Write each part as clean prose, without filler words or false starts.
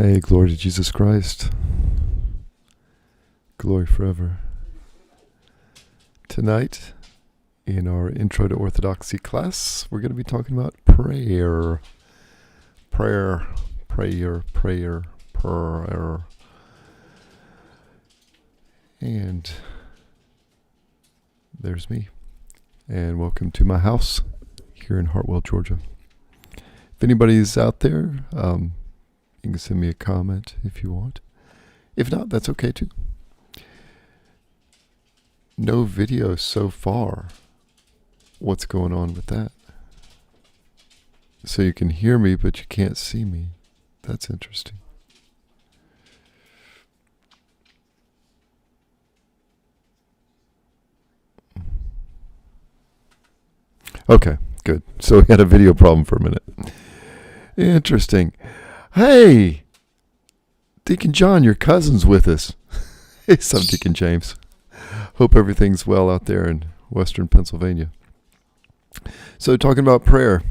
Hey, glory to Jesus Christ. Glory forever. Tonight, in our Intro to Orthodoxy class, we're going to be talking about prayer. Prayer. And there's me. And welcome to my house here in Hartwell, Georgia. If anybody's out there, you can send me a comment if you want. If not, that's okay too. No video so far. What's going on with that? So you can hear me, but you can't see me. That's interesting. Okay, good. So we had a video problem for a minute. Interesting. Hey, Deacon John, your cousin's with us. Hey, I'm Deacon James. Hope everything's well out there in Western Pennsylvania. So talking about prayer.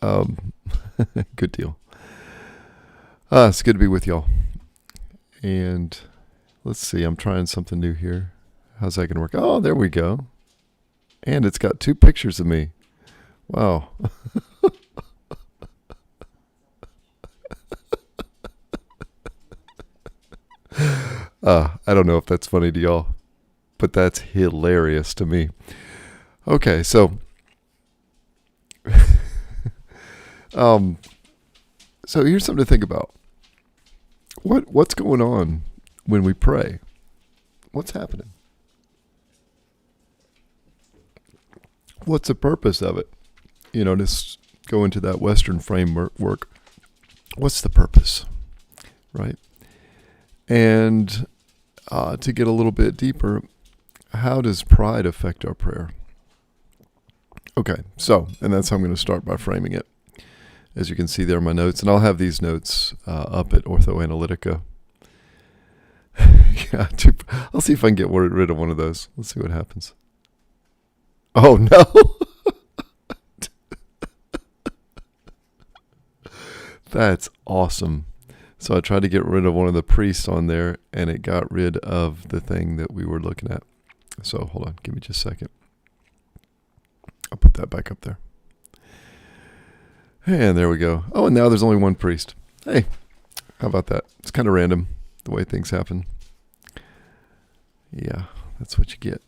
Good deal. It's good to be with y'all. And let's see, I'm trying something new here. How's that going to work? Oh, there we go. And it's got 2 pictures of me. Wow. I don't know if that's funny to y'all, but that's hilarious to me. Okay, so so here's something to think about. What's going on when we pray? What's happening? What's the purpose of it? You know, just go into that Western framework. What's the purpose? Right? And to get a little bit deeper, how does pride affect our prayer? Okay, so, and that's how I'm going to start by framing it. As you can see there in my notes, and I'll have these notes up at Ortho Yeah, I'll see if I can get rid of one of those. Let's see what happens. Oh, no. That's awesome. So I tried to get rid of one of the priests on there, and it got rid of the thing that we were looking at. So hold on, give me just a second. I'll put that back up there. And there we go. Oh, and now there's only one priest. Hey, how about that? It's kind of random, the way things happen. Yeah, that's what you get.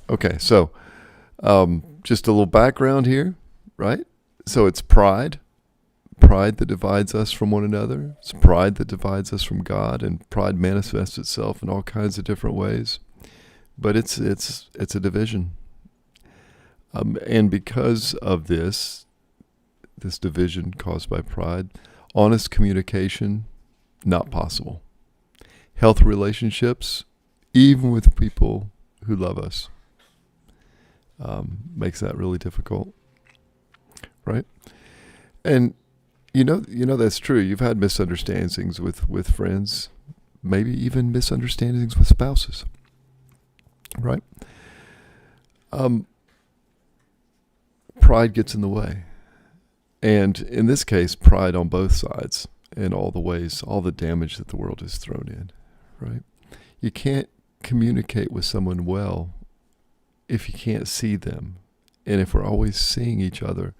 Okay, so just a little background here, right? So it's pride. Pride that divides us from one another. It's pride that divides us from God, and pride manifests itself in all kinds of different ways. But it's a division. And because of this division caused by pride, honest communication, not possible. Healthy relationships, even with people who love us, makes that really difficult, right? And you know that's true. You've had misunderstandings with friends, maybe even misunderstandings with spouses, right? Pride gets in the way. And in this case, pride on both sides in all the ways, all the damage that the world has thrown in, right? You can't communicate with someone well if you can't see them. And if we're always seeing each other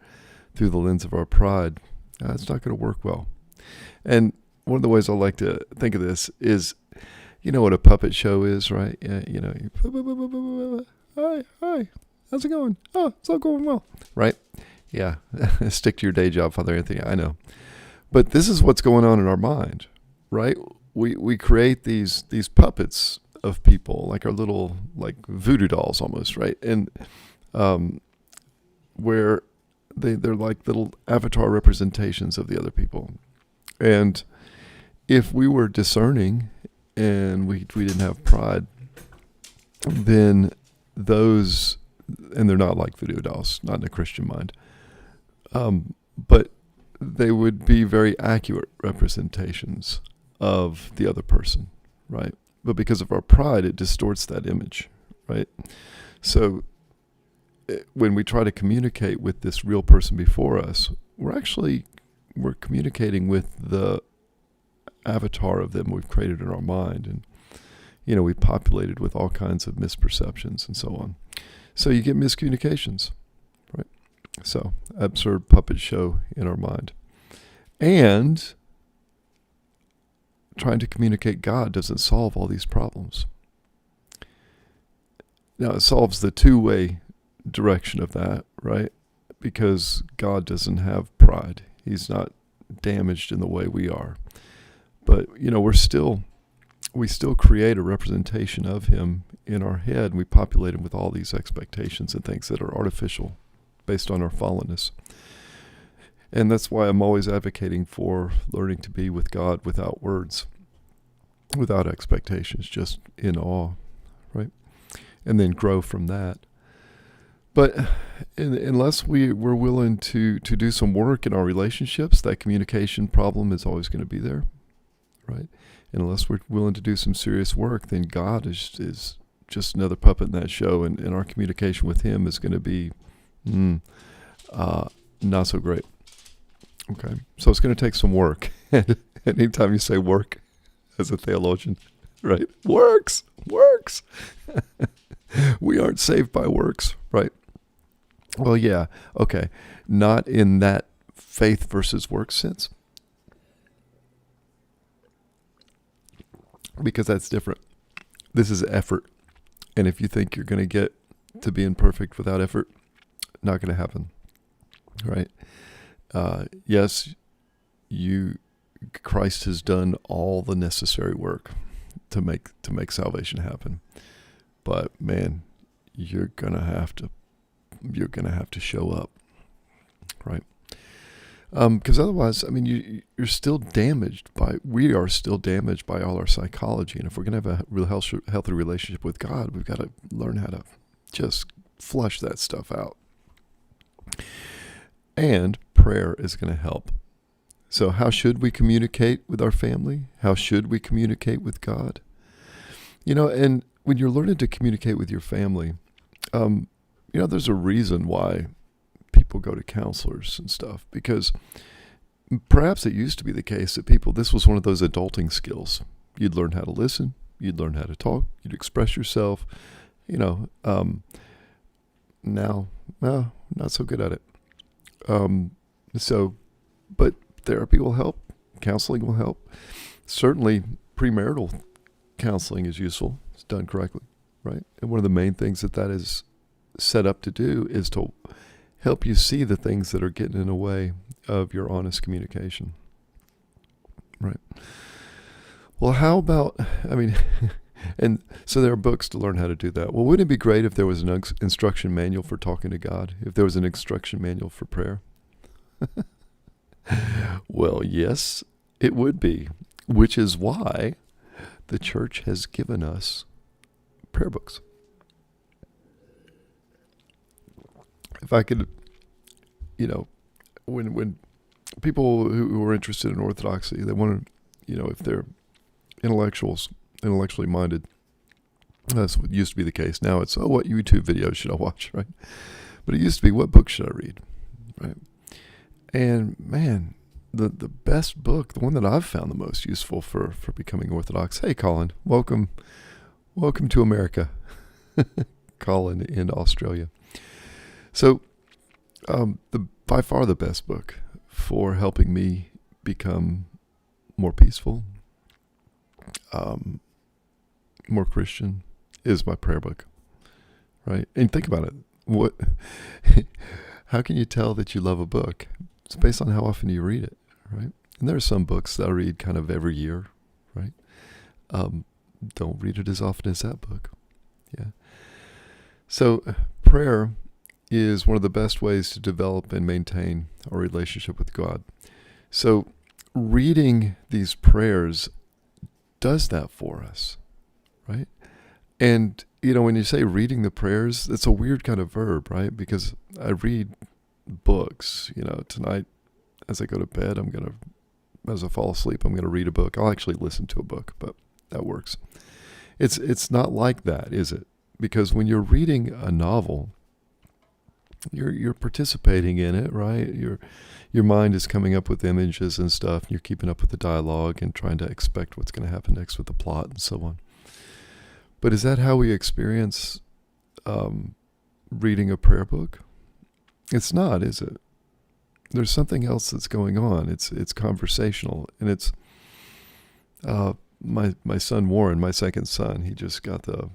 through the lens of our pride, it's not going to work well. And one of the ways I like to think of this is, you know what a puppet show is, right? Yeah, you know, hi, how's it going? Oh, it's all going well, right? Yeah, stick to your day job, Father Anthony, I know. But this is what's going on in our mind, right? We create these puppets of people, like our little, like voodoo dolls almost, right? And where they're like little avatar representations of the other people. And if we were discerning and we didn't have pride, then those, and they're not like voodoo dolls, not in a Christian mind, but they would be very accurate representations of the other person, right? But because of our pride, it distorts that image, right? So when we try to communicate with this real person before us, we're communicating with the avatar of them we've created in our mind. And, we populated with all kinds of misperceptions and so on. So you get miscommunications, right? So absurd puppet show in our mind. And trying to communicate God doesn't solve all these problems. Now, it solves the two-way direction of that, right? Because God doesn't have pride. He's not damaged in the way we are. But, we still create a representation of him in our head, and we populate him with all these expectations and things that are artificial based on our fallenness. And that's why I'm always advocating for learning to be with God without words, without expectations, just in awe, right? And then grow from that. But unless we're willing to do some work in our relationships, that communication problem is always going to be there, right? And unless we're willing to do some serious work, then God is just another puppet in that show, and our communication with him is going to be not so great. Okay, so it's going to take some work. Anytime you say work as a theologian, right? Works. We aren't saved by works, right? Well, yeah, okay. Not in that faith versus works sense, because that's different. This is effort. And if you think you're going to get to being perfect without effort, not going to happen, right? Yes, Christ has done all the necessary work to make salvation happen. But man, you're gonna have to show up, right? Because otherwise, you're still damaged we are still damaged by all our psychology. And if we're gonna have a real healthy relationship with God, we've got to learn how to just flush that stuff out. And prayer is going to help. So how should we communicate with our family? How should we communicate with God? And when you're learning to communicate with your family, there's a reason why people go to counselors and stuff, because perhaps it used to be the case that this was one of those adulting skills. You'd learn how to listen, you'd learn how to talk, you'd express yourself, now, well, not so good at it. But therapy will help. Counseling will help. Certainly premarital counseling is useful. It's done correctly, right? And one of the main things that is set up to do is to help you see the things that are getting in the way of your honest communication, right? Well, how about, and so there are books to learn how to do that. Well, wouldn't it be great if there was an instruction manual for talking to God? If there was an instruction manual for prayer? Well, yes, it would be, which is why the church has given us prayer books. If I could, when people who are interested in Orthodoxy, they want to, if they're intellectually minded, that's what used to be the case. Now it's, what YouTube videos should I watch, right? But it used to be, what book should I read, right? And man, the best book, the one that I've found the most useful for becoming Orthodox. Hey, Colin, welcome to America. Colin in Australia. So, by far the best book for helping me become more peaceful, more Christian, is my prayer book, right? And think about it. How can you tell that you love a book? It's based on how often you read it, right? And there are some books that I read kind of every year, right? Don't read it as often as that book. Yeah. So prayer is one of the best ways to develop and maintain our relationship with God. So reading these prayers does that for us, right? And, when you say reading the prayers, it's a weird kind of verb, right? Because I read books, tonight as I go to bed, as I fall asleep, I'm going to read a book. I'll actually listen to a book, but that works. It's not like that, is it? Because when you're reading a novel, You're participating in it, right? Your mind is coming up with images and stuff. You're keeping up with the dialogue and trying to expect what's going to happen next with the plot and so on. But is that how we experience reading a prayer book? It's not, is it? There's something else that's going on. It's conversational, and it's my son Warren, my second son. He just got the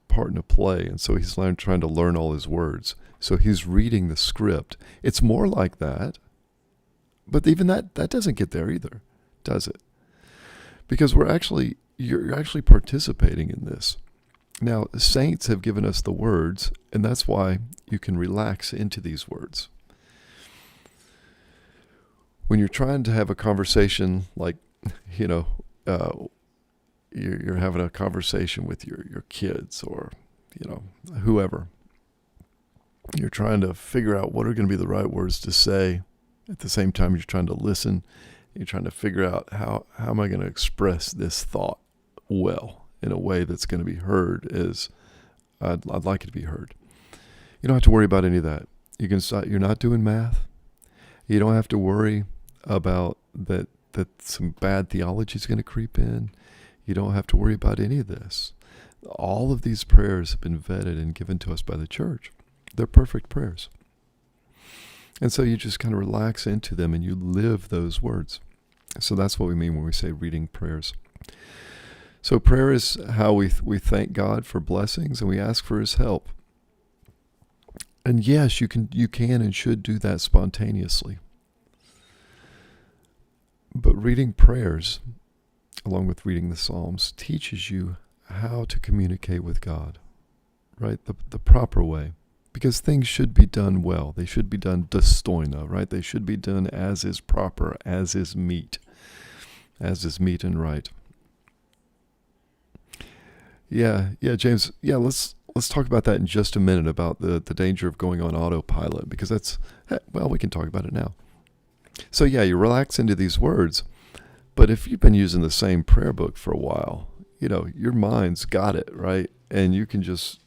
part in a play, and so he's trying to learn all his words. So he's reading the script. It's more like that, but even that doesn't get there either, does it? Because you're actually participating in this. Now, saints have given us the words, and that's why you can relax into these words. When you're trying to have a conversation, like, you're having a conversation with your kids or, whoever. You're trying to figure out what are going to be the right words to say. At the same time, you're trying to listen. You're trying to figure out how am I going to express this thought well in a way that's going to be heard as I'd like it to be heard. You don't have to worry about any of that. You're not doing math. You don't have to worry about that some bad theology is going to creep in. You don't have to worry about any of this. All of these prayers have been vetted and given to us by the church. They're perfect prayers. And so you just kind of relax into them and you live those words. So that's what we mean when we say reading prayers. So prayer is how we thank God for blessings and we ask for his help. And yes, you can and should do that spontaneously. But reading prayers, along with reading the Psalms, teaches you how to communicate with God, right? The proper way. Because things should be done well. They should be done dostoina, right? They should be done as is proper, as is meet and right. Yeah, James. Yeah, let's talk about that in just a minute, about the danger of going on autopilot, because we can talk about it now. So yeah, you relax into these words, but if you've been using the same prayer book for a while, your mind's got it, right? And you can just,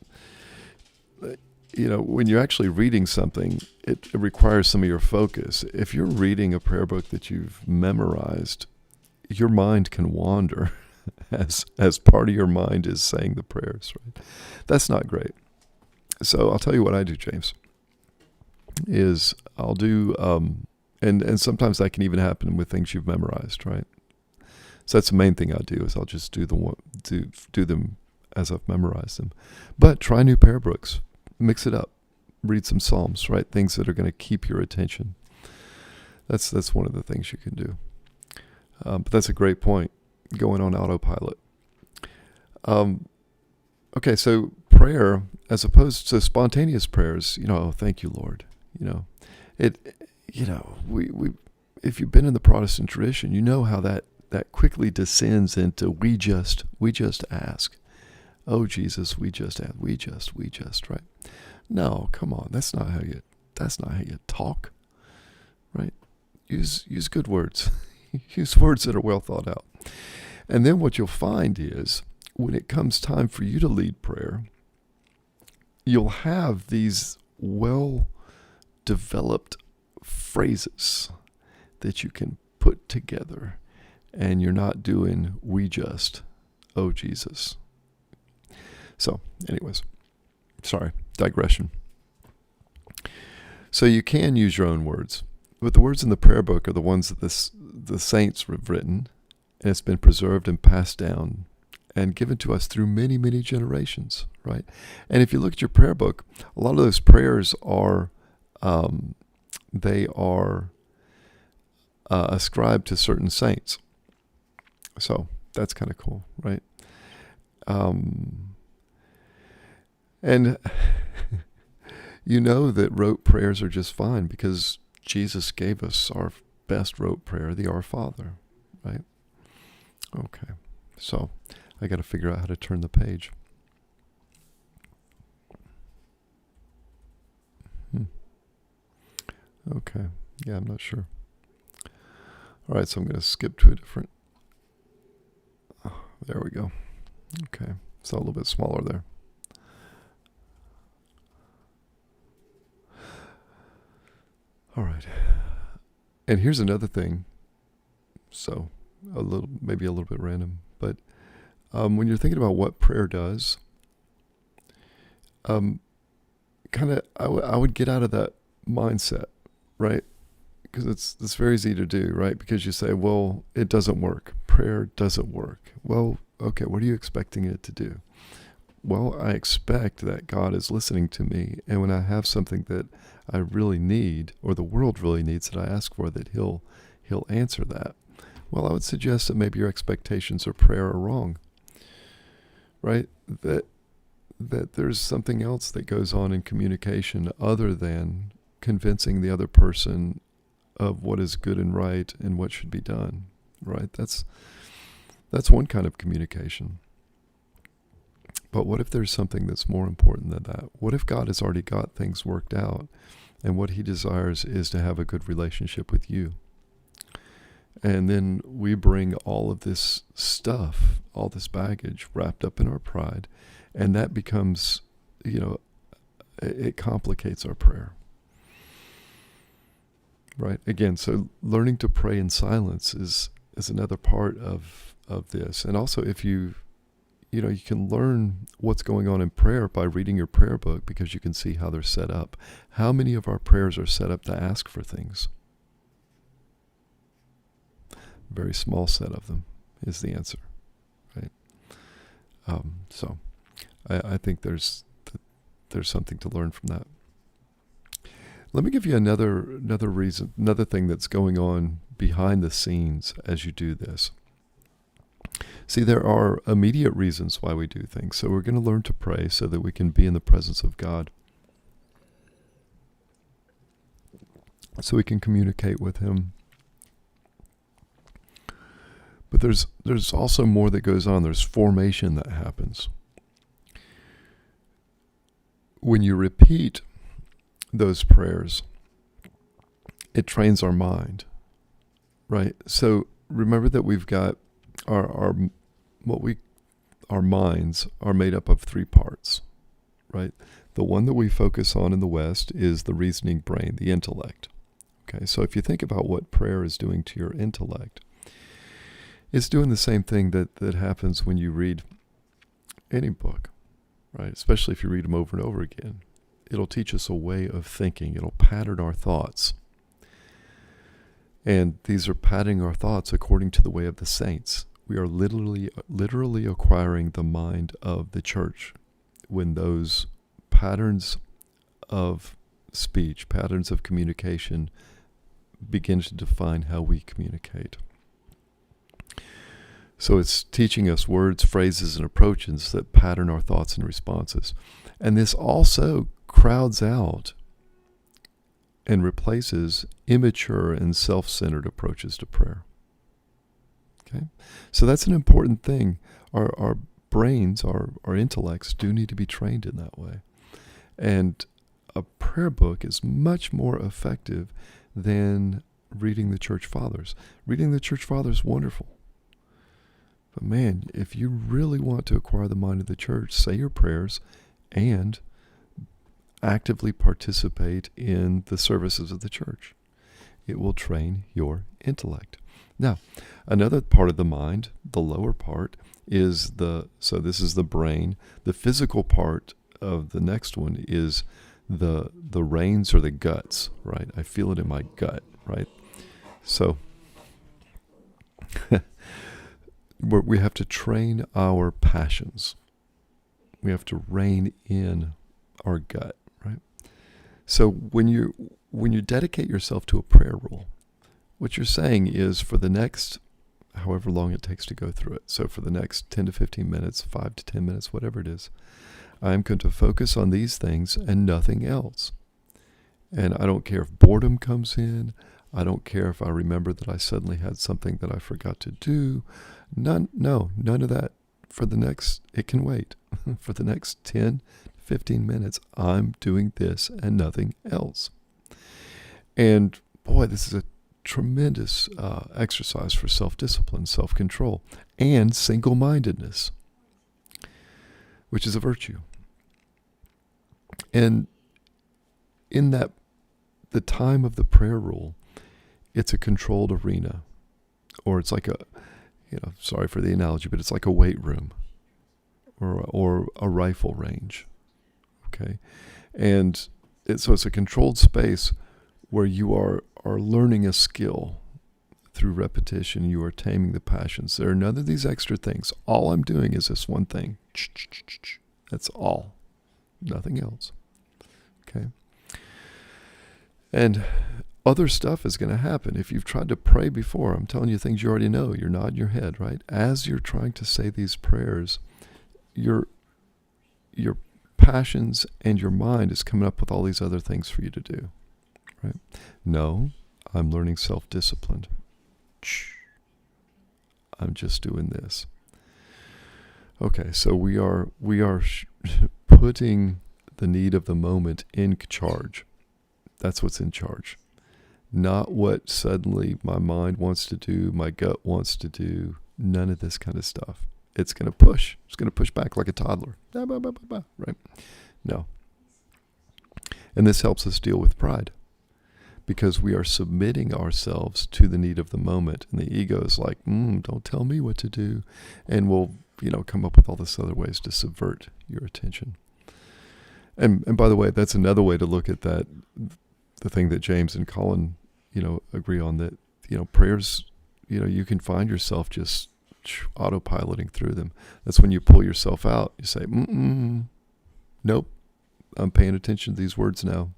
when you're actually reading something, it requires some of your focus. If you're reading a prayer book that you've memorized, your mind can wander as part of your mind is saying the prayers, right? That's not great. So I'll tell you what I do, James, is I'll do, and sometimes that can even happen with things you've memorized, right? So that's the main thing I'll do, is I'll just do them as I've memorized them. But try new prayer books. Mix it up. Read some Psalms, right? Things that are going to keep your attention. That's one of the things you can do. But that's a great point, going on autopilot. Okay, so prayer, as opposed to spontaneous prayers, thank you, Lord. We if you've been in the Protestant tradition, you know how that quickly descends into we just ask. Oh Jesus, we just ask, we just, right? No, come on, that's not how you talk, right? Use good words. Use words that are well thought out. And then what you'll find is, when it comes time for you to lead prayer, you'll have these well-developed phrases that you can put together, and you're not doing we just, oh Jesus. So, anyways, sorry, digression. So you can use your own words, but the words in the prayer book are the ones that the saints have written, and it's been preserved and passed down and given to us through many, many generations, right? And if you look at your prayer book, a lot of those prayers are, ascribed to certain saints. So that's kind of cool, right? And you know that rote prayers are just fine, because Jesus gave us our best rote prayer, the Our Father, right? Okay, so I got to figure out how to turn the page. Okay, yeah, I'm not sure. All right, so I'm going to skip to a different. Oh, there we go. Okay, so a little bit smaller there. All right. And here's another thing. So, maybe a little bit random, but when you're thinking about what prayer does, I would get out of that mindset, right? Because it's very easy to do, right? Because you say, well, it doesn't work. Prayer doesn't work. Well, okay, what are you expecting it to do? Well, I expect that God is listening to me, and when I have something that I really need, or the world really needs that I ask for, that He'll answer that. Well, I would suggest that maybe your expectations of prayer are wrong, right? That there's something else that goes on in communication other than convincing the other person of what is good and right and what should be done, right? That's one kind of communication. But what if there's something that's more important than that? What if God has already got things worked out, and what He desires is to have a good relationship with you? And then we bring all of this stuff, all this baggage wrapped up in our pride, and that becomes, it complicates our prayer. Right? Again, so learning to pray in silence is another part of this. And also, if you can learn what's going on in prayer by reading your prayer book, because you can see how they're set up. How many of our prayers are set up to ask for things? Very small set of them is the answer, right? So I think there's something to learn from that. Let me give you another reason, another thing that's going on behind the scenes as you do this. See, there are immediate reasons why we do things. So we're going to learn to pray so that we can be in the presence of God, so we can communicate with Him. But there's also more that goes on. There's formation that happens. When you repeat those prayers, it trains our mind, right? So remember that we've got our minds are made up of three parts, right? The one that we focus on in the West is the reasoning brain, the intellect. Okay, so if you think about what prayer is doing to your intellect, it's doing the same thing that happens when you read any book, right? Especially if you read them over and over again. It'll teach us a way of thinking. It'll pattern our thoughts. And these are patterning our thoughts according to the way of the saints. We are literally acquiring the mind of the church when those patterns of speech, patterns of communication begin to define how we communicate. So it's teaching us words, phrases, and approaches that pattern our thoughts and responses. And this also crowds out and replaces immature and self-centered approaches to prayer. Okay? So that's an important thing. Our brains, our intellects do need to be trained in that way. And a prayer book is much more effective than reading the Church Fathers. Reading the Church Fathers is wonderful. But man, if you really want to acquire the mind of the church, say your prayers and actively participate in the services of the church. It will train your intellect. Now, another part of the mind, the lower part, is so this is the brain. The physical part of the next one is the reins or the guts, right? I feel it in my gut, right? So we have to train our passions. We have to rein in our gut, right? So when you dedicate yourself to a prayer rule, what you're saying is for the next, however long it takes to go through it, so for the next 10 to 15 minutes, 5 to 10 minutes, whatever it is, I'm going to focus on these things and nothing else. And I don't care if boredom comes in. I don't care if I remember that I suddenly had something that I forgot to do. None of that. It can wait. For the next 10, 15 minutes, I'm doing this and nothing else. And boy, this is a tremendous exercise for self-discipline, self-control, and single-mindedness, which is a virtue. And in that the time of the prayer rule, it's a controlled arena, or it's like sorry for the analogy, but it's like a weight room or a rifle range. Okay. And so it's a controlled space where you are learning a skill through repetition. You are taming the passions. There are none of these extra things. All I'm doing is this one thing. That's all. Nothing else. Okay. And other stuff is going to happen. If you've tried to pray before, I'm telling you things you already know. You're nodding your head, right? As you're trying to say these prayers, your passions and your mind is coming up with all these other things for you to do, right? No, I'm learning self-discipline. I'm just doing this. Okay, so we are putting the need of the moment in charge. That's what's in charge. Not what suddenly my mind wants to do, my gut wants to do, none of this kind of stuff. It's going to push. It's going to push back like a toddler. Right? No. And this helps us deal with pride, because we are submitting ourselves to the need of the moment. And the ego is like, don't tell me what to do. And we'll, come up with all this other ways to subvert your attention. And by the way, that's another way to look at that, the thing that James and Colin, agree on, that, prayers, you can find yourself just autopiloting through them. That's when you pull yourself out. You say, nope, I'm paying attention to these words now.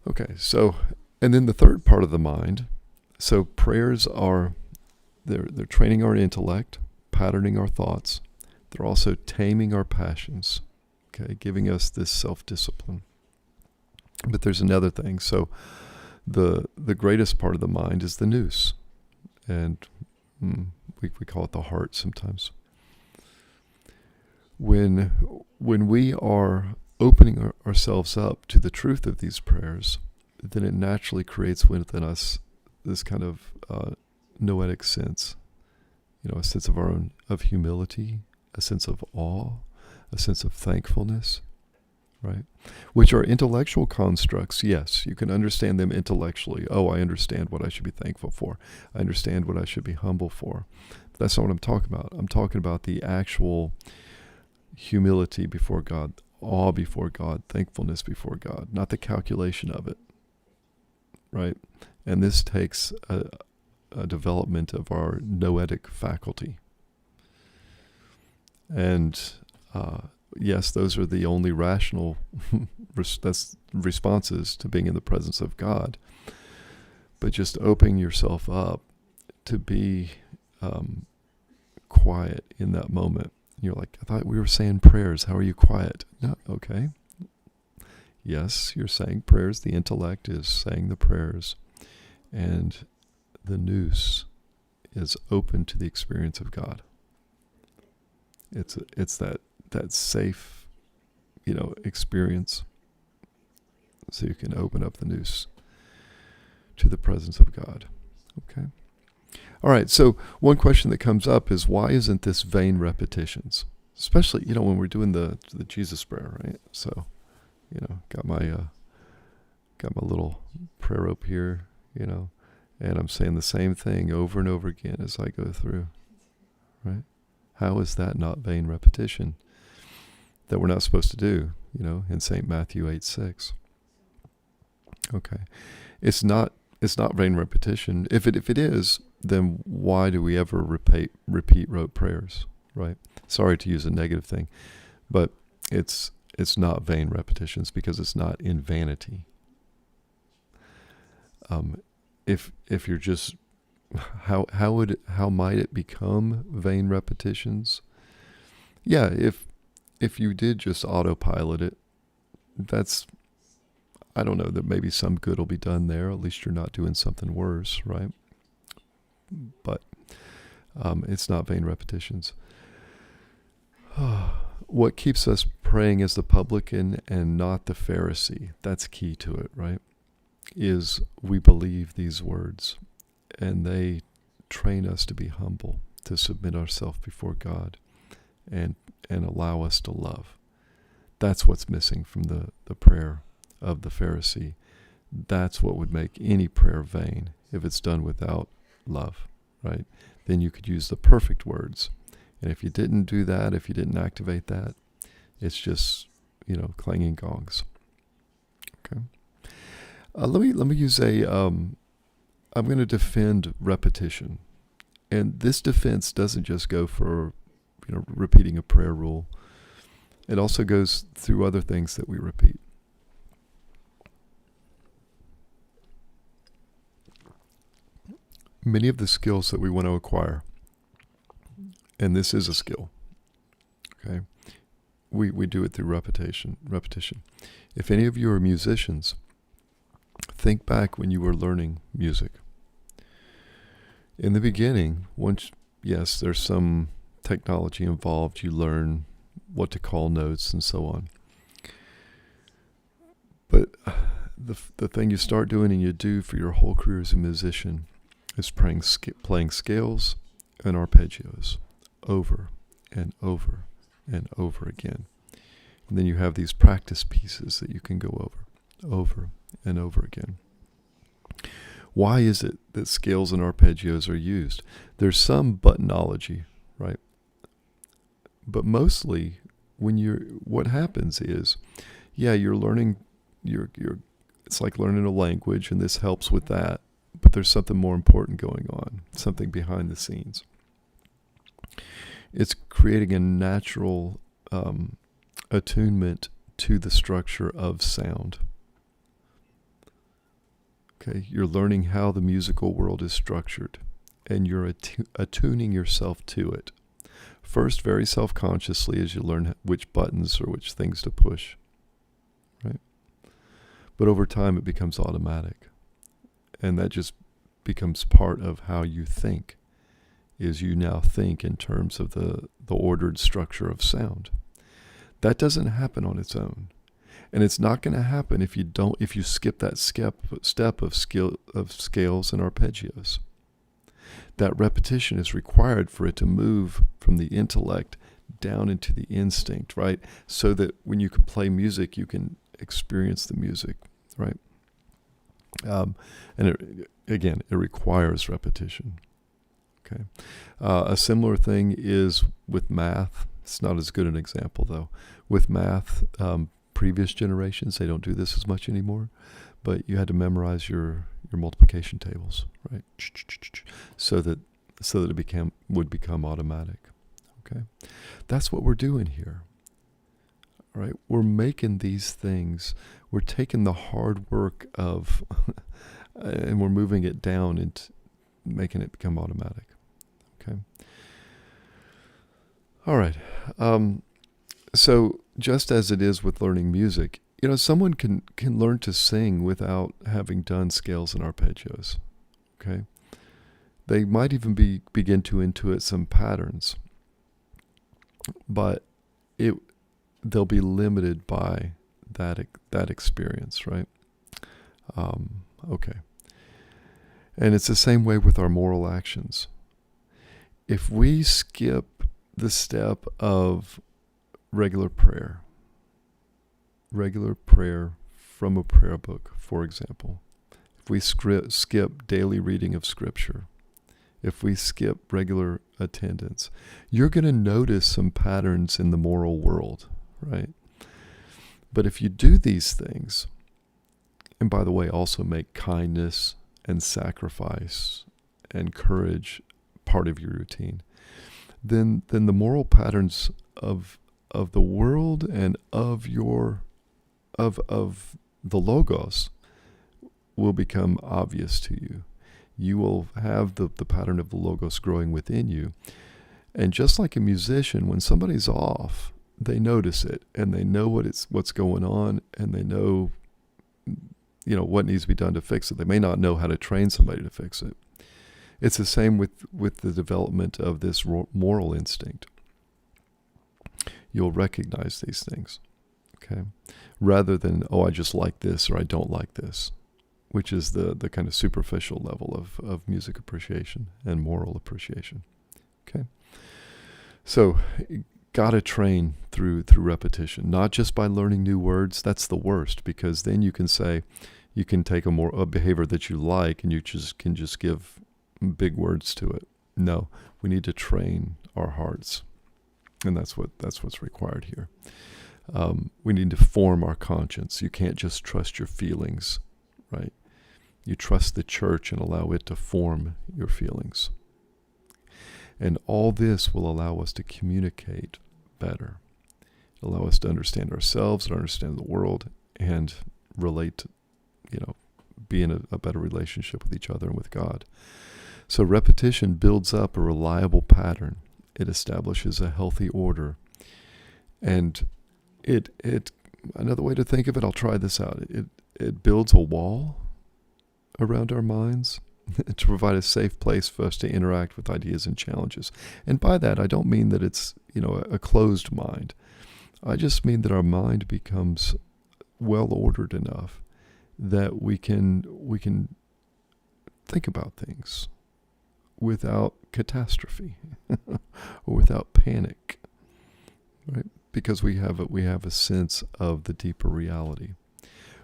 Okay, so, and then the third part of the mind. So prayers are, they're training our intellect, patterning our thoughts. They're also taming our passions, okay, giving us this self-discipline. But there's another thing. So the greatest part of the mind is the nous. And we call it the heart sometimes. When we are opening ourselves up to the truth of these prayers, then it naturally creates within us this kind of noetic sense, a sense of humility, a sense of awe, a sense of thankfulness, right? Which are intellectual constructs. Yes, you can understand them intellectually. Oh, I understand what I should be thankful for. I understand what I should be humble for. But that's not what I'm talking about. I'm talking about the actual humility before God, awe before God, thankfulness before God, not the calculation of it, right? And this takes a development of our noetic faculty. And yes, those are the only rational responses to being in the presence of God. But just opening yourself up to be quiet in that moment. You're like, I thought we were saying prayers. How are you quiet? No, okay. Yes, you're saying prayers. The intellect is saying the prayers. And the nous is open to the experience of God. It's that safe, experience. So you can open up the nous to the presence of God. Okay. All right. So one question that comes up is, why isn't this vain repetitions? Especially, when we're doing the Jesus prayer, right? So, got my little prayer rope here, and I'm saying the same thing over and over again as I go through, right? How is that not vain repetition that we're not supposed to do, in St. Matthew 8:6? Okay. It's not vain repetition. If it is, then why do we ever repeat rote prayers, right? Sorry to use a negative thing, but it's not vain repetitions because it's not in vanity. If you're just, how might it become vain repetitions? Yeah, if you did just autopilot it, that's, I don't know, that maybe some good will be done there. At least you're not doing something worse, right? But it's not vain repetitions. What keeps us praying as the publican and not the Pharisee, that's key to it, right? Is we believe these words, and they train us to be humble, to submit ourselves before God, and allow us to love. That's what's missing from the prayer of the Pharisee. that's what would make any prayer vain if it's done without love, right? Then you could use the perfect words. And if you didn't do that, if you didn't activate that, it's just, clanging gongs. Okay. Let me use I'm going to defend repetition. And this defense doesn't just go for, repeating a prayer rule. It also goes through other things that we repeat. Many of the skills that we want to acquire, and this is a skill, okay? We do it through repetition. If any of you are musicians, think back when you were learning music. In the beginning, yes, there's some technology involved. You learn what to call notes and so on. But the thing you start doing and you do for your whole career as a musician is playing scales and arpeggios over and over and over again. And then you have these practice pieces that you can go over and over again. Why is it that scales and arpeggios are used? There's some buttonology, right? But mostly what happens is, you're learning, it's like learning a language, and this helps with that. But there's something more important going on, something behind the scenes. It's creating a natural attunement to the structure of sound. Okay, you're learning how the musical world is structured, and you're attuning yourself to it. First, very self-consciously, as you learn which buttons or which things to push, right? But over time, it becomes automatic. And that just becomes part of how you think, is you now think in terms of the ordered structure of sound. That doesn't happen on its own. And it's not going to happen if you skip that step of scales and arpeggios. That repetition is required for it to move from the intellect down into the instinct, right? So that when you can play music, you can experience the music, right? And it requires repetition. Okay. A similar thing is with math. It's not as good an example, though. With math, previous generations, they don't do this as much anymore, but you had to memorize your multiplication tables, right? So that it would become automatic. Okay. That's what we're doing here. All right. We're making these things. We're taking the hard work of and we're moving it down into making it become automatic. Okay. All right. So just as it is with learning music, someone can learn to sing without having done scales and arpeggios. Okay. They might even begin to intuit some patterns, but they'll be limited by that experience, right? Okay. And it's the same way with our moral actions. If we skip the step of regular prayer from a prayer book, for example, if we skip daily reading of Scripture, if we skip regular attendance, you're going to notice some patterns in the moral world, right? But if you do these things, and by the way, also make kindness and sacrifice and courage part of your routine, then the moral patterns of the world and of the Logos will become obvious to you. You will have the pattern of the Logos growing within you. And just like a musician, when somebody's off, they notice it and they know what's going on, and they know what needs to be done to fix it. They may not know how to train somebody to fix it. It's the same with the development of this moral instinct. You'll recognize these things, okay? Rather than, I just like this or I don't like this, which is the kind of superficial level of music appreciation and moral appreciation, okay? So, gotta train through repetition, not just by learning new words. That's the worst, because then you can say, You can take a behavior that you like and you can just give big words to it. No, we need to train our hearts, and that's what's required here. We need to form our conscience. You can't just trust your feelings, right? You trust the church and allow it to form your feelings. And all this will allow us to communicate better, allow us to understand ourselves and understand the world and relate, be in a better relationship with each other and with God. So repetition builds up a reliable pattern. It establishes a healthy order. And it another way to think of it, I'll try this out. It builds a wall around our minds to provide a safe place for us to interact with ideas and challenges. And by that, I don't mean that it's, a closed mind. I just mean that our mind becomes well ordered enough that we can think about things without catastrophe or without panic, right? Because we have a sense of the deeper reality.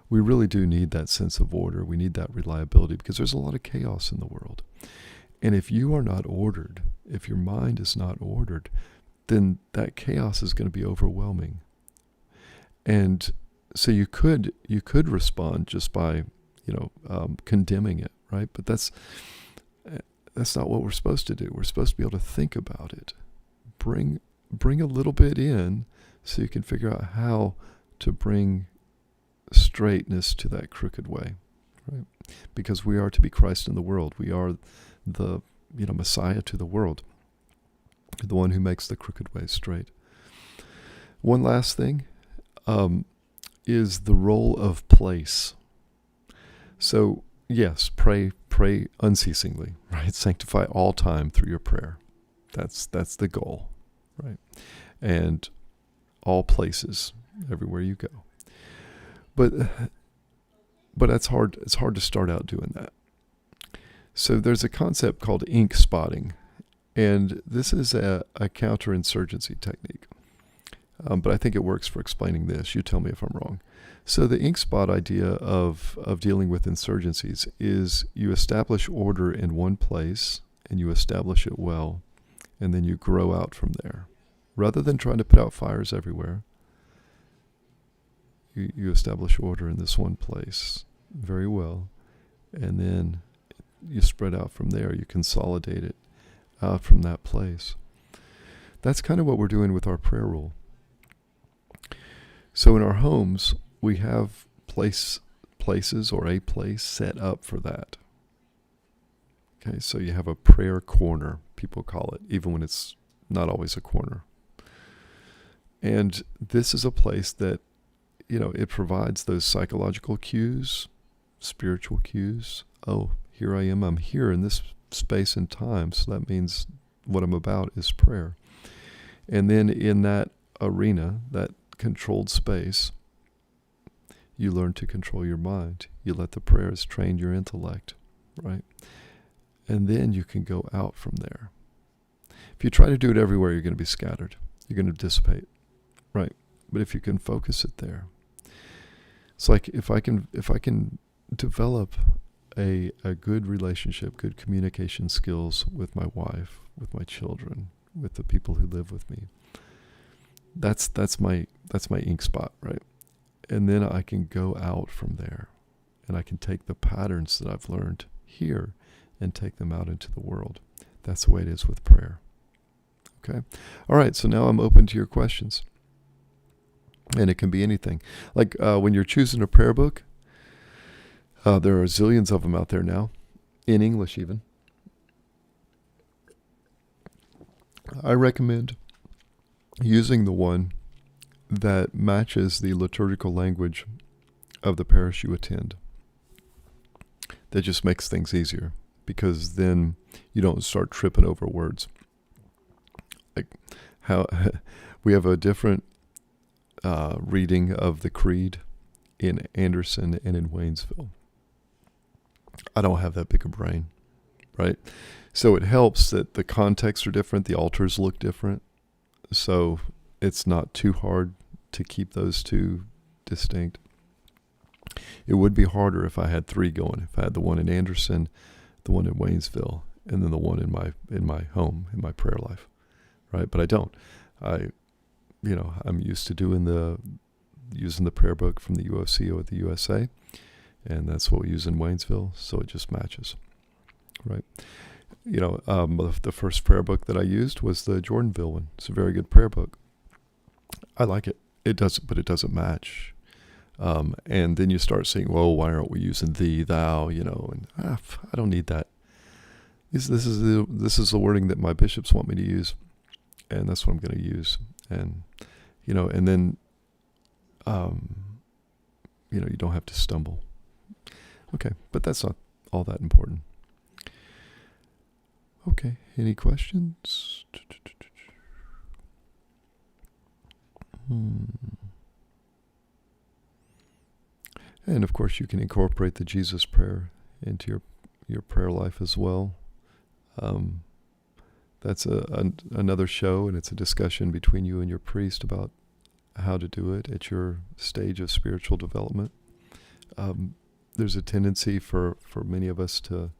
We really do need that sense of order. We need that reliability because there's a lot of chaos in the world. And if you are not ordered, if your mind is not ordered, then that chaos is going to be overwhelming. And so you could respond just by, condemning it, right? But that's not what we're supposed to do. We're supposed to be able to think about it. Bring a little bit in so you can figure out how to bring straightness to that crooked way, right? Because we are to be Christ in the world. We are the, Messiah to the world, the one who makes the crooked way straight. One last thing is the role of place. So, yes, pray unceasingly, right? Sanctify all time through your prayer. That's the goal, right? And all places, everywhere you go. But that's hard. It's hard to start out doing that. So there's a concept called ink spotting, and this is a counterinsurgency technique. But I think it works for explaining this. You tell me if I'm wrong. So the ink spot idea of dealing with insurgencies is you establish order in one place and you establish it well, and then you grow out from there. Rather than trying to put out fires everywhere, you establish order in this one place very well, and then you spread out from there. You consolidate it out from that place. That's kind of what we're doing with our prayer rule. So in our homes, we have places or a place set up for that. Okay, so you have a prayer corner, people call it, even when it's not always a corner. And this is a place that, it provides those psychological cues, spiritual cues. Oh, here I am. I'm here in this space and time. So that means what I'm about is prayer. And then in that arena, that controlled space, you learn to control your mind. You let the prayers train your intellect, right? And then you can go out from there. If you try to do it everywhere, you're going to be scattered. You're going to dissipate, right? But if you can focus it there, it's like if I can develop a good relationship, good communication skills with my wife, with my children, with the people who live with me. That's my ink spot, right? And then I can go out from there, and I can take the patterns that I've learned here and take them out into the world. That's the way it is with prayer. Okay? All right, so now I'm open to your questions. And it can be anything. Like when you're choosing a prayer book, there are zillions of them out there now, in English even. I recommend using the one that matches the liturgical language of the parish you attend. That just makes things easier, because then you don't start tripping over words. Like how we have a different reading of the Creed in Anderson and in Waynesville. I don't have that big a brain, right? So it helps that the contexts are different, the altars look different, so it's not too hard to keep those two distinct. It would be harder if I had three going. If I had the one in Anderson, the one in Waynesville, and then the one in my home, in my prayer life, right? But I don't. I'm used to using the prayer book from the UFC or the USA, and that's what we use in Waynesville, so it just matches, right? The first prayer book that I used was the Jordanville one. It's a very good prayer book. I like it. But it doesn't match. And then you start saying, "Well, why aren't we using thee, thou?" And I don't need that. This is the wording that my bishops want me to use, and that's what I'm going to use. And and then you don't have to stumble. Okay, but that's not all that important. Okay, any questions? And of course, you can incorporate the Jesus prayer into your prayer life as well. That's another show, and it's a discussion between you and your priest about how to do it at your stage of spiritual development. There's a tendency for many of us to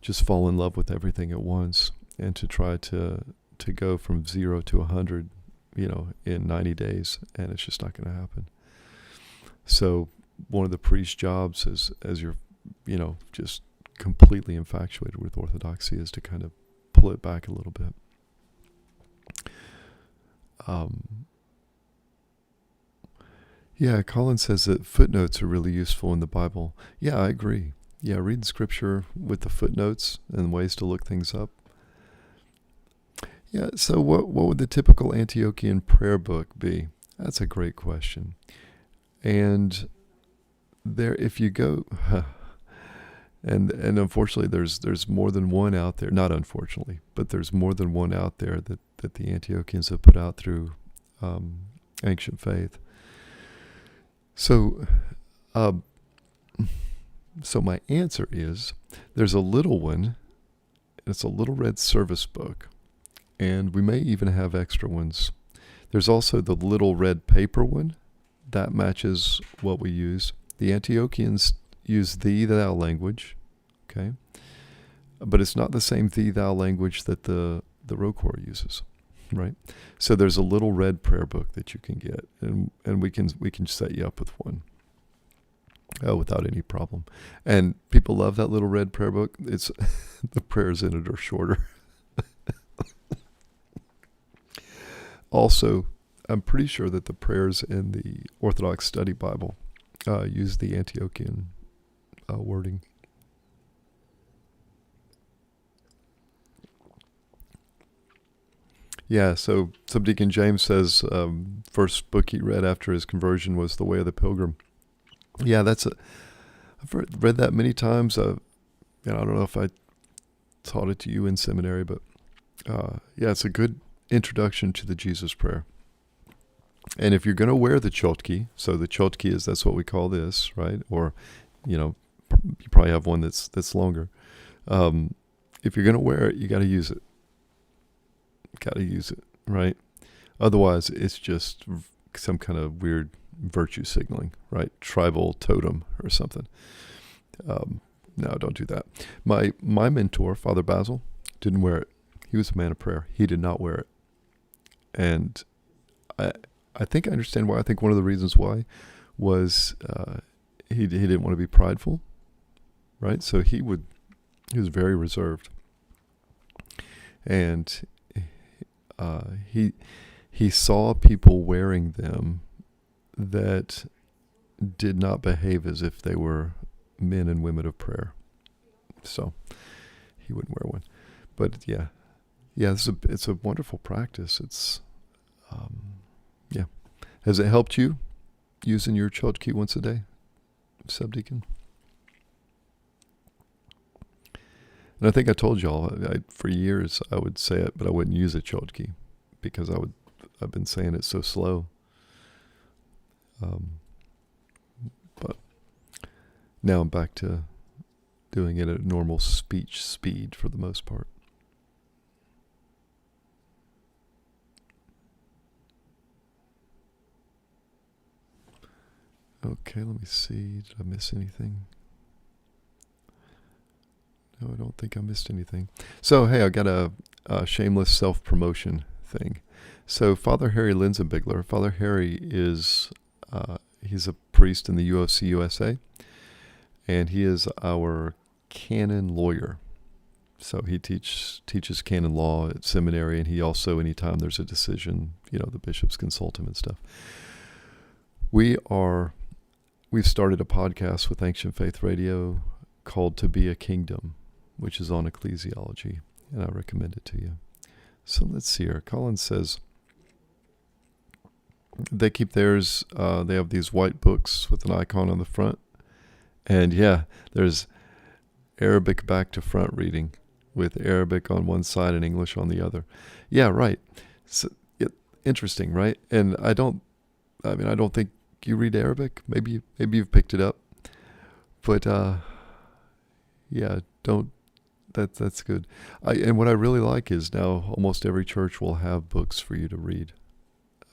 just fall in love with everything at once and to try to go from 0 to 100, in 90 days, and it's just not going to happen. So one of the priest's jobs as you're, just completely infatuated with Orthodoxy is to kind of pull it back a little bit. Colin says that footnotes are really useful in the Bible. Yeah, I agree. Yeah, reading scripture with the footnotes and ways to look things up. Yeah, so what would the typical Antiochian prayer book be? That's a great question. And there, if you go, and unfortunately there's more than one out there, not unfortunately, but there's more than one out there that the Antiochians have put out through ancient faith. So my answer is, there's a little one, it's a little red service book, and we may even have extra ones. There's also the little red paper one, that matches what we use. The Antiochians use thee, thou language, okay? But it's not the same thee, thou language that the Rokor uses, right? So there's a little red prayer book that you can get, and we can set you up with one. Without any problem. And people love that little red prayer book. It's the prayers in it are shorter. Also, I'm pretty sure that the prayers in the Orthodox Study Bible use the Antiochian wording. Yeah, so Subdeacon James says first book he read after his conversion was The Way of the Pilgrim. Yeah, I've read that many times. I don't know if I taught it to you in seminary, but it's a good introduction to the Jesus prayer. And if you're going to wear the Chotki, so the Chotki that's what we call this, right? Or, you probably have one that's longer. If you're going to wear it, you got to use it. Got to use it, right? Otherwise, it's just some kind of weird virtue signaling, right? Tribal totem or something. No, don't do that. My mentor, Father Basil, didn't wear it. He was a man of prayer. He did not wear it. And I think I understand why. I think one of the reasons why was he didn't want to be prideful, right? So he was very reserved. And he saw people wearing them that did not behave as if they were men and women of prayer. So he wouldn't wear one. But it's a wonderful practice. It's Has it helped you using your Chotki once a day, Subdeacon? And I think I told y'all, for years I would say it, but I wouldn't use a Chotki because I've been saying it so slow. But now I'm back to doing it at normal speech speed for the most part. Okay, let me see. Did I miss anything? No, I don't think I missed anything. So, hey, I got a shameless self-promotion thing. So, Father Harry Linsenbigler, Father Harry is, he's a priest in the UFC USA, and he is our canon lawyer. So he teaches canon law at seminary, and he also, anytime there's a decision, the bishops consult him and stuff. We've started a podcast with Ancient Faith Radio called To Be a Kingdom, which is on ecclesiology, and I recommend it to you. So let's see here. Colin says they keep theirs, they have these white books with an icon on the front, and yeah, there's Arabic back to front reading, with Arabic on one side and English on the other. Yeah, right. So, interesting, right? And I don't think you read Arabic. Maybe you've picked it up. But yeah, that's good. And what I really like is now almost every church will have books for you to read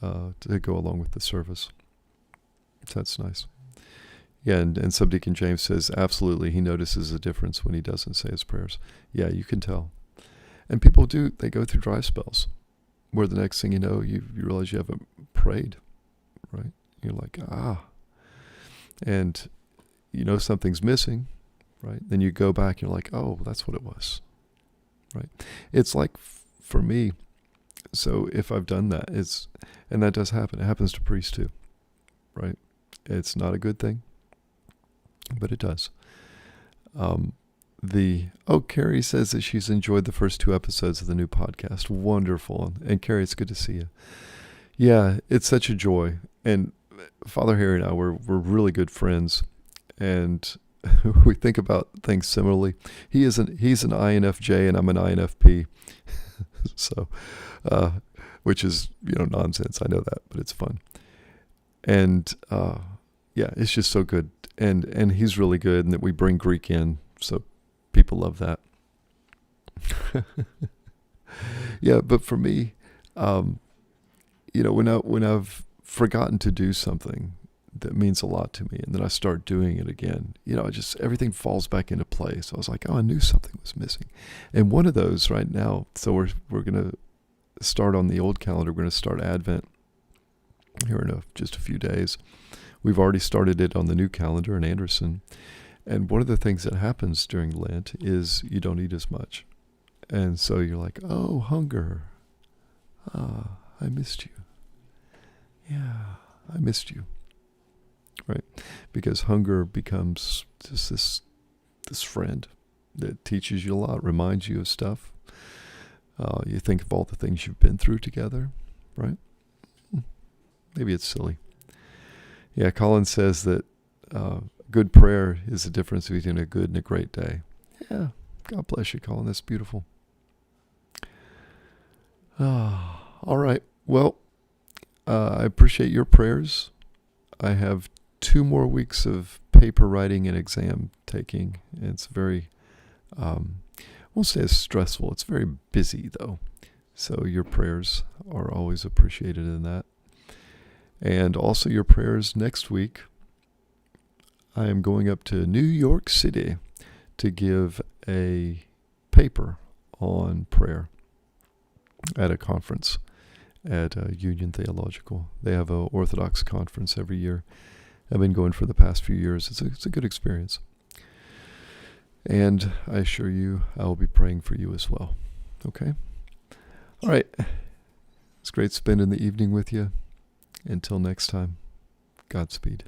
to go along with the service. So that's nice. Yeah, and Subdeacon James says, absolutely, he notices a difference when he doesn't say his prayers. Yeah, you can tell. And people they go through dry spells where the next thing you know, you realize you haven't prayed, right? You're like, and something's missing, right? Then you go back, you're like, oh, that's what it was, right? It's like, for me, so if I've done that, and that does happen. It happens to priests too, right? It's not a good thing, but it does. Carrie says that she's enjoyed the first 2 episodes of the new podcast. Wonderful. And Carrie, it's good to see you. Yeah, it's such a joy. And Father Harry and I, we're really good friends, and we think about things similarly. He's an INFJ and I'm an INFP. So, which is, nonsense. I know that, but it's fun. And, yeah, it's just so good. And he's really good, and that we bring Greek in, so people love that. Yeah, but for me, when I've forgotten to do something that means a lot to me, and then I start doing it again, everything falls back into place. So I was like, I knew something was missing. And one of those right now, so we're going to start on the old calendar. We're going to start Advent here in just a few days. We've already started it on the new calendar in Anderson. And one of the things that happens during Lent is you don't eat as much. And so you're like, oh, hunger. I missed you. Yeah, I missed you. Right? Because hunger becomes just this friend that teaches you a lot, reminds you of stuff. You think of all the things you've been through together, right? Maybe it's silly. Yeah, Colin says that good prayer is the difference between a good and a great day. Yeah, God bless you, Colin. That's beautiful. All right. Well, I appreciate your prayers. I have 2 more weeks of paper writing and exam taking. It's very, I won't say it's stressful. It's very busy, though. So your prayers are always appreciated in that. And also your prayers next week. I am going up to New York City to give a paper on prayer at a conference at Union Theological. They have an Orthodox conference every year. I've been going for the past few years. It's a good experience. And I assure you, I will be praying for you as well. Okay? All right. It's great spending the evening with you. Until next time, Godspeed.